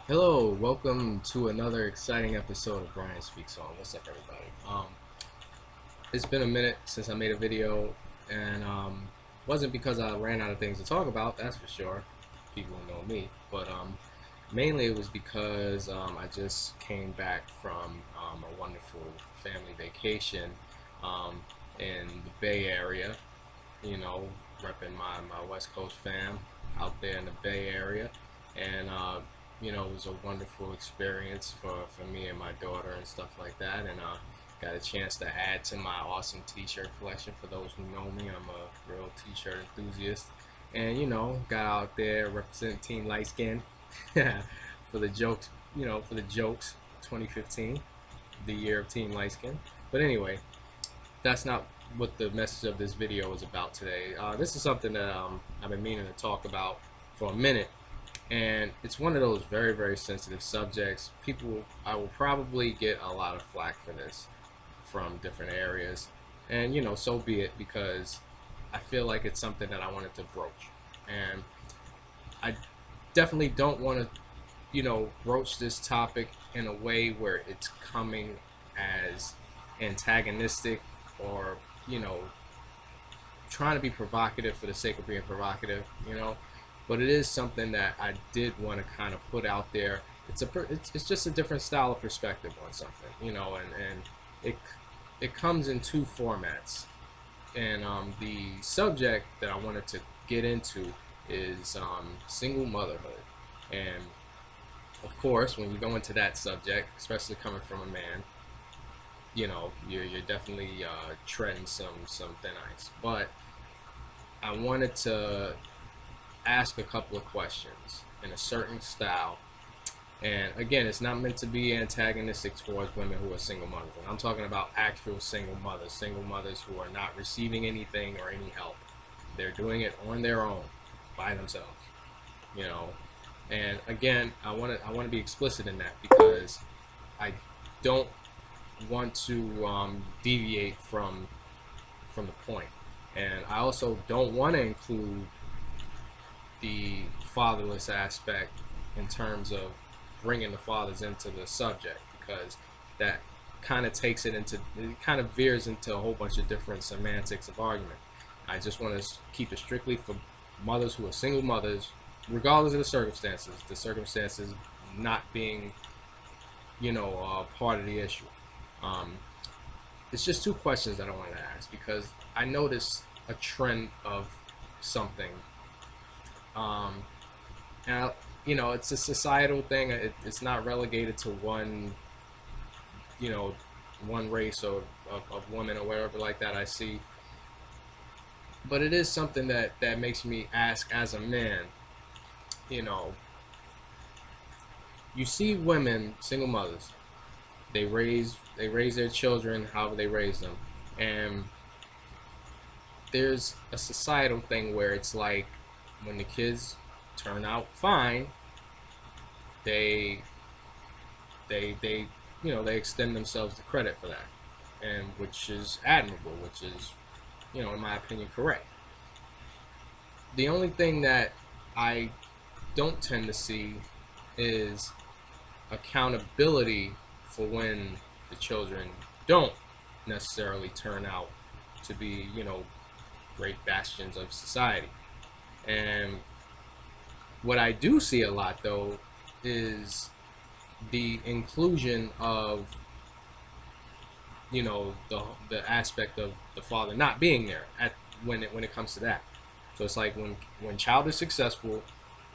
Hello, welcome to another exciting episode of Brian Speaks On. What's up, everybody? It's been a minute since I made a video, and wasn't because I ran out of things to talk about. That's for sure. People who know me, but mainly it was because I just came back from a wonderful family vacation um, in the Bay Area. You know, repping my West Coast fam out there in the Bay Area, and it was a wonderful experience for me and my daughter and stuff like that, and got a chance to add to my awesome T-shirt collection. For those who know me, I'm a real T-shirt enthusiast, and got out there representing Team Light Skin for the jokes, for the jokes. 2015, the year of Team Light Skin. But anyway, that's not what the message of this video is about today. This is something that I've been meaning to talk about for a minute, and it's one of those very, very sensitive subjects. I will probably get a lot of flack for this from different areas, and so be it, because I feel like it's something that I wanted to broach, and I definitely don't want to, broach this topic in a way where it's coming as antagonistic or you know trying to be provocative for the sake of being provocative, but it is something that I did want to kind of put out there. It's just a different style of perspective on something, and it comes in two formats. And the subject that I wanted to get into is single motherhood. And of course, when you go into that subject, especially coming from a man, you're definitely treading some thin ice. But I wanted to ask a couple of questions in a certain style. And again, it's not meant to be antagonistic towards women who are single mothers. And I'm talking about actual single mothers who are not receiving anything or any help. They're doing it on their own, by themselves. You know, and again, I want to be explicit in that, because I don't want to deviate from the point, and I also don't want to include the fatherless aspect in terms of bringing the fathers into the subject, because that it kind of veers into a whole bunch of different semantics of argument. I just want to keep it strictly for mothers who are single mothers, regardless of the circumstances not being part of the issue. um, it's just two questions that I wanted to ask, because I noticed a trend of something. um, and it's a societal thing. It's not relegated to you know one race or of women or whatever like that I see, but it is something that makes me ask as a man. you know you see women, single mothers, they raise their children however they raise them, and there's a societal thing where it's like, when the kids turn out fine, they they they extend themselves the credit for that, and which is admirable, which is, in my opinion, correct. The only thing that I don't tend to see is accountability for when the children don't necessarily turn out to be, great bastions of society. And what I do see a lot, though, is the inclusion of, the aspect of the father not being there when it comes to that. So it's like, when child is successful,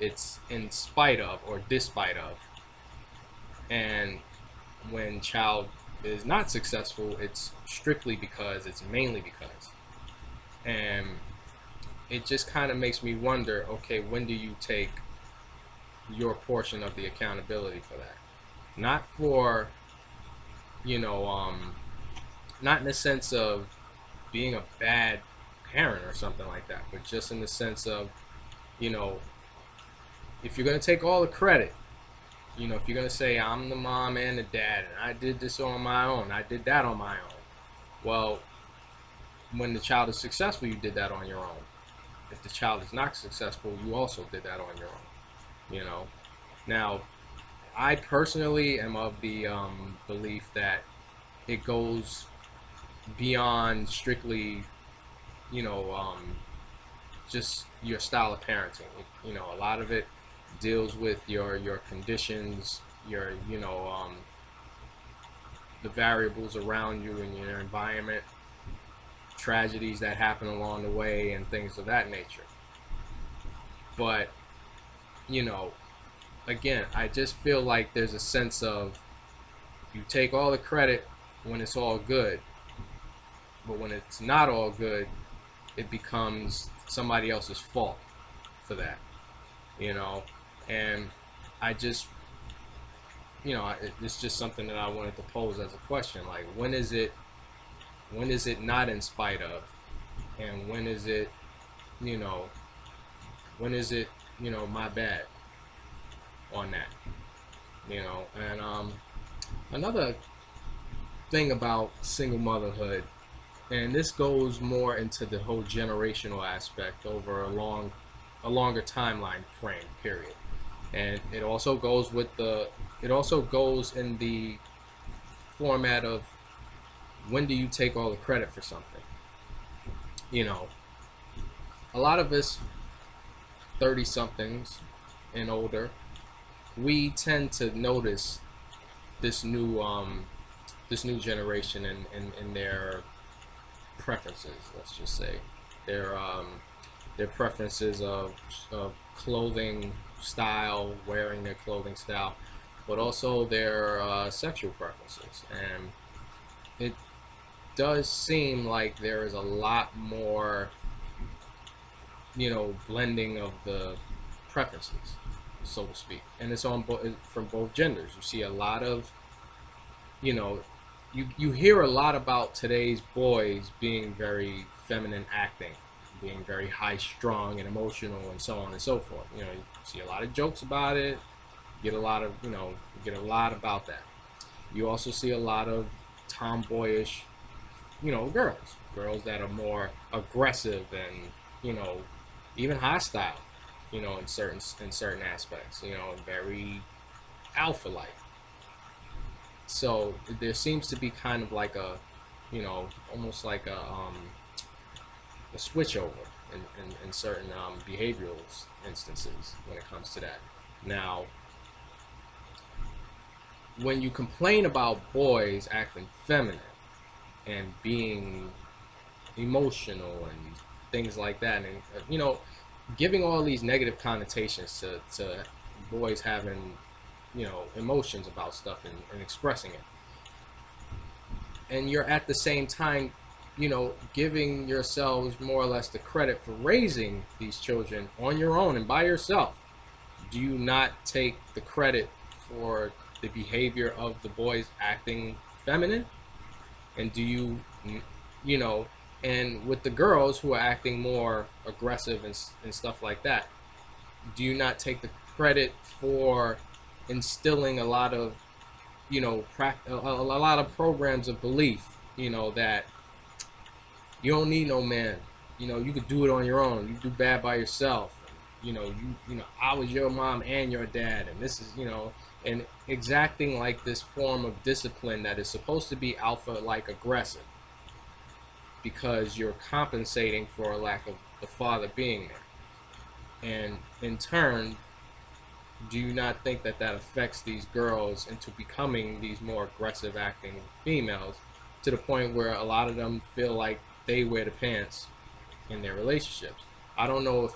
it's in spite of or despite of, and when child is not successful, it's strictly because, it's mainly because. And it just kind of makes me wonder, okay, when do you take your portion of the accountability for that? Not for, you know, not in the sense of being a bad parent or something like that, but just in the sense of, you know, if you're going to take all the credit, if you're going to say, I'm the mom and the dad, and I did this on my own, I did that on my own. Well, when the child is successful, you did that on your own. If the child is not successful, you also did that on your own. Now, I personally am of the belief that it goes beyond strictly, you know, just your style of parenting. You know, a lot of it deals with your conditions, your the variables around you and your environment, tragedies that happen along the way, and things of that nature. But you know, again, I just feel like there's a sense of you take all the credit when it's all good, but when it's not all good, it becomes somebody else's fault for that, you know. And I just, it's just something that I wanted to pose as a question. Like, when is it not in spite of, and when is it, you know, when is it, my bad on that, And another thing about single motherhood, and this goes more into the whole generational aspect over a longer timeline frame period, and it also goes in the format of, when do you take all the credit for something? You know, a lot of us 30 somethings and older, we tend to notice this new generation and their preferences, let's just say, their preferences of clothing style, wearing their clothing style, but also their sexual preferences. And it does seem like there is a lot more, blending of the preferences, so to speak, and it's from both genders. You see a lot of, you know, you hear a lot about today's boys being very feminine acting, being very high strung and emotional, and so on and so forth. You see a lot of jokes about it. You get a lot of, you get a lot about that. You also see a lot of tomboyish, girls that are more aggressive and, even hostile, in certain aspects, very alpha like. So there seems to be kind of like a, almost like a switch over in certain behavioral instances when it comes to that. Now, when you complain about boys acting feminine and being emotional and things like that, and giving all these negative connotations to boys having, emotions about stuff and expressing it, and you're at the same time, giving yourselves more or less the credit for raising these children on your own and by yourself, do you not take the credit for the behavior of the boys acting feminine? And do you, and with the girls who are acting more aggressive and stuff like that, do you not take the credit for instilling a lot of, a lot of programs of belief, that you don't need no man, you could do it on your own, you do bad by yourself, I was your mom and your dad, and this is, and exacting like this form of discipline that is supposed to be alpha like aggressive, because you're compensating for a lack of the father being there. And in turn, do you not think that affects these girls into becoming these more aggressive acting females, to the point where a lot of them feel like they wear the pants in their relationships? I don't want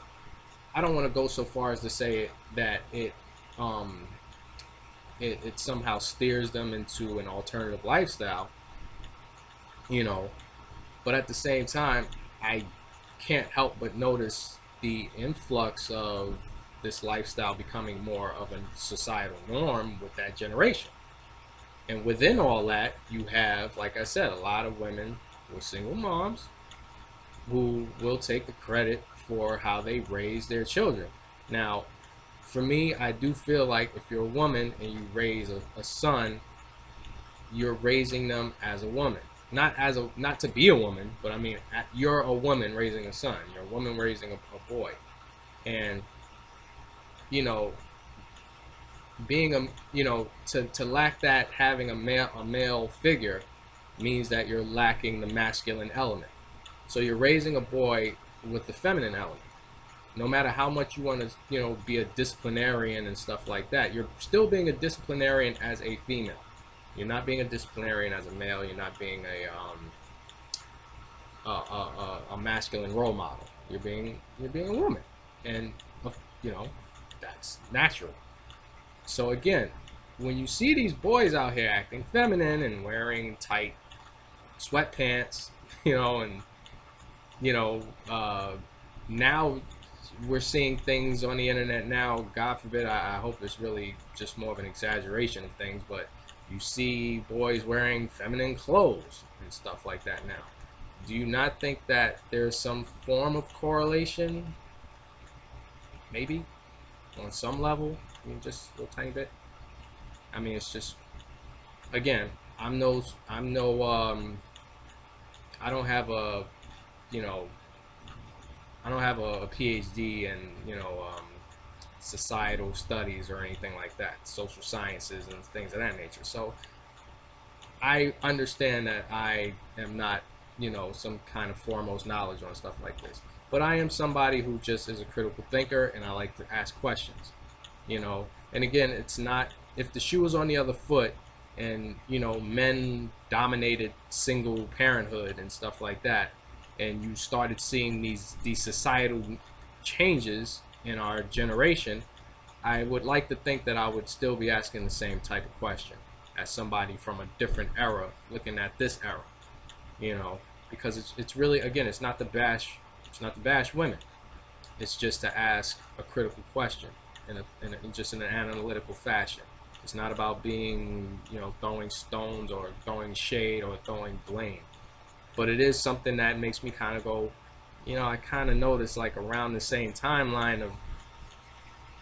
to go so far as to say that it somehow steers them into an alternative lifestyle, but at the same time, I can't help but notice the influx of this lifestyle becoming more of a societal norm with that generation. And within all that, you have, like I said, a lot of women who are single moms who will take the credit for how they raise their children. Now, for me, I do feel like if you're a woman and you raise a son, you're raising them as a woman. Not to be a woman, but I mean, you're a woman raising a son. You're a woman raising a boy. And, being a, you know, to lack that, having a male figure means that you're lacking the masculine element. So you're raising a boy with the feminine element. No matter how much you want to, you know, be a disciplinarian and stuff like that, you're still being a disciplinarian as a female. You're not being a disciplinarian as a male. You're not being a masculine role model. You're being a woman, and you know, that's natural. So again, when you see these boys out here acting feminine and wearing tight sweatpants, you know, and you know, now we're seeing things on the internet now. God forbid, I hope it's really just more of an exaggeration of things, but you see boys wearing feminine clothes and stuff like that now. Do you not think that there's some form of correlation? Maybe on some level, I mean, just a little tiny bit. I mean, it's just, again, I don't have a, you know, I don't have a PhD in, you know, societal studies or anything like that, social sciences and things of that nature. So I understand that I am not, you know, some kind of foremost knowledge on stuff like this. But I am somebody who just is a critical thinker, and I like to ask questions, you know. And again, it's not, if the shoe was on the other foot and, you know, men dominated single parenthood and stuff like that, and you started seeing these societal changes in our generation, I would like to think that I would still be asking the same type of question as somebody from a different era looking at this era, you know, because it's really, again, it's not to bash women. It's just to ask a critical question just in an analytical fashion. It's not about being, you know, throwing stones or throwing shade or throwing blame. But it is something that makes me kind of go, you know, I kind of noticed like around the same timeline of,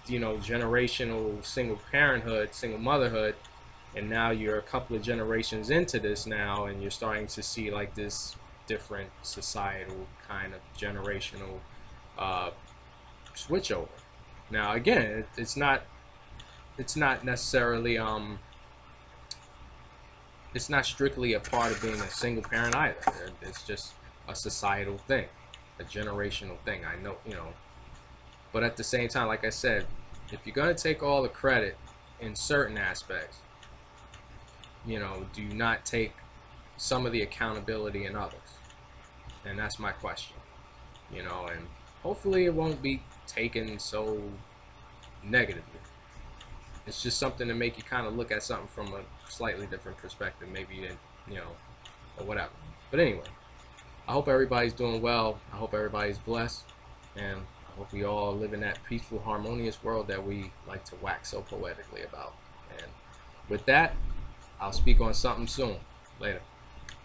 you know, generational single parenthood, single motherhood, and now you're a couple of generations into this now, and you're starting to see like this different societal kind of generational switch over. Now again, it's not necessarily it's not strictly a part of being a single parent either. It's just a societal thing, a generational thing. I know, you know, but at the same time, like I said, if you're gonna take all the credit in certain aspects, you know, do you not take some of the accountability in others? And that's my question, you know, and hopefully it won't be taken so negatively. It's just something to make you kind of look at something from a slightly different perspective, maybe, you know, or whatever. But anyway, I hope everybody's doing well. I hope everybody's blessed, and I hope we all live in that peaceful, harmonious world that we like to wax so poetically about. And with that, I'll speak on something soon. Later.